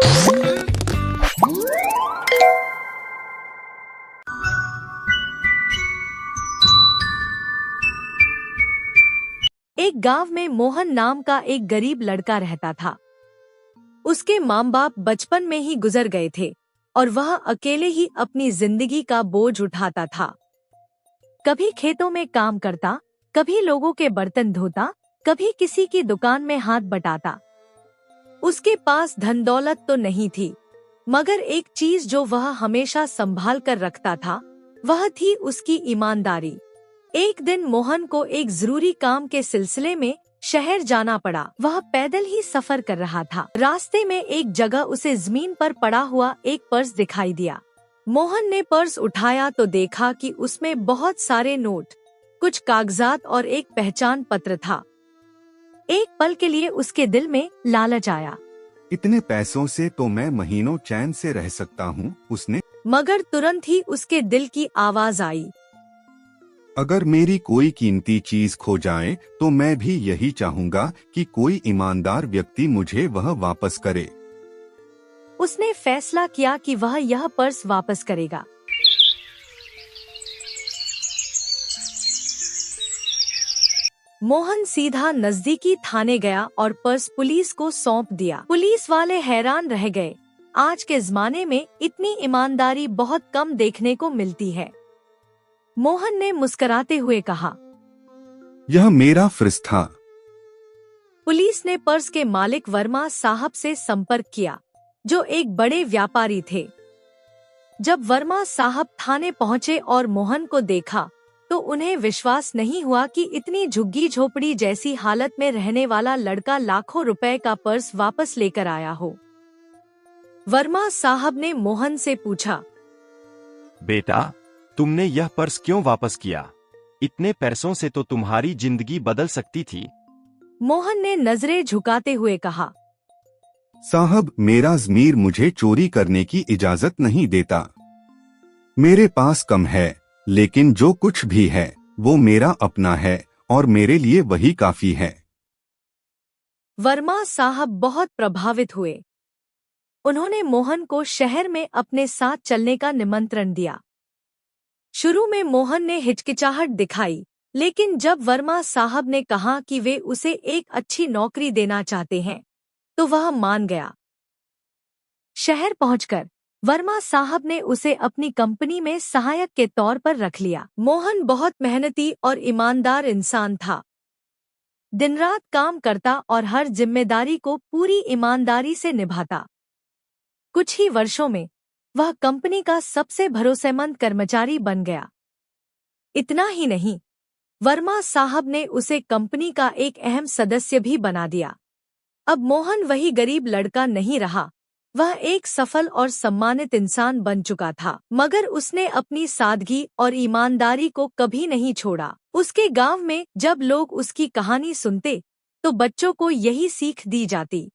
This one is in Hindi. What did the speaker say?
एक गांव में मोहन नाम का एक गरीब लड़का रहता था। उसके माँ बाप बचपन में ही गुजर गए थे और वह अकेले ही अपनी जिंदगी का बोझ उठाता था। कभी खेतों में काम करता, कभी लोगों के बर्तन धोता, कभी किसी की दुकान में हाथ बटाता। उसके पास धन दौलत तो नहीं थी, मगर एक चीज जो वह हमेशा संभाल कर रखता था, वह थी उसकी ईमानदारी। एक दिन मोहन को एक जरूरी काम के सिलसिले में शहर जाना पड़ा। वह पैदल ही सफर कर रहा था। रास्ते में एक जगह उसे जमीन पर पड़ा हुआ एक पर्स दिखाई दिया। मोहन ने पर्स उठाया तो देखा कि उसमें बहुत सारे नोट, कुछ कागजात और एक पहचान पत्र था। एक पल के लिए उसके दिल में लालच आया। इतने पैसों से तो मैं महीनों चैन से रह सकता हूँ, उसने। मगर तुरंत ही उसके दिल की आवाज आई, अगर मेरी कोई कीमती चीज खो जाए तो मैं भी यही चाहूंगा कि कोई ईमानदार व्यक्ति मुझे वह वापस करे। उसने फैसला किया कि वह यह पर्स वापस करेगा। मोहन सीधा नजदीकी थाने गया और पर्स पुलिस को सौंप दिया। पुलिस वाले हैरान रह गए। आज के जमाने में इतनी ईमानदारी बहुत कम देखने को मिलती है। मोहन ने मुस्कुराते हुए कहा, यह मेरा फर्ज था। पुलिस ने पर्स के मालिक वर्मा साहब से संपर्क किया, जो एक बड़े व्यापारी थे। जब वर्मा साहब थाने पहुंचे और मोहन को देखा, तो उन्हें विश्वास नहीं हुआ कि इतनी झुग्गी झोपड़ी जैसी हालत में रहने वाला लड़का लाखों रुपए का पर्स वापस लेकर आया हो। वर्मा साहब ने मोहन से पूछा, बेटा, तुमने यह पर्स क्यों वापस किया? इतने पैसों से तो तुम्हारी जिंदगी बदल सकती थी। मोहन ने नजरें झुकाते हुए कहा, साहब, मेरा ज़मीर मुझे चोरी करने की इजाजत नहीं देता। मेरे पास कम है, लेकिन जो कुछ भी है वो मेरा अपना है और मेरे लिए वही काफी है। वर्मा साहब बहुत प्रभावित हुए। उन्होंने मोहन को शहर में अपने साथ चलने का निमंत्रण दिया। शुरू में मोहन ने हिचकिचाहट दिखाई, लेकिन जब वर्मा साहब ने कहा कि वे उसे एक अच्छी नौकरी देना चाहते हैं, तो वह मान गया। शहर पहुंचकर वर्मा साहब ने उसे अपनी कंपनी में सहायक के तौर पर रख लिया। मोहन बहुत मेहनती और ईमानदार इंसान था। दिन रात काम करता और हर जिम्मेदारी को पूरी ईमानदारी से निभाता। कुछ ही वर्षों में वह कंपनी का सबसे भरोसेमंद कर्मचारी बन गया। इतना ही नहीं, वर्मा साहब ने उसे कंपनी का एक अहम सदस्य भी बना दिया। अब मोहन वही गरीब लड़का नहीं रहा, वह एक सफल और सम्मानित इंसान बन चुका था। मगर उसने अपनी सादगी और ईमानदारी को कभी नहीं छोड़ा। उसके गांव में जब लोग उसकी कहानी सुनते, तो बच्चों को यही सीख दी जाती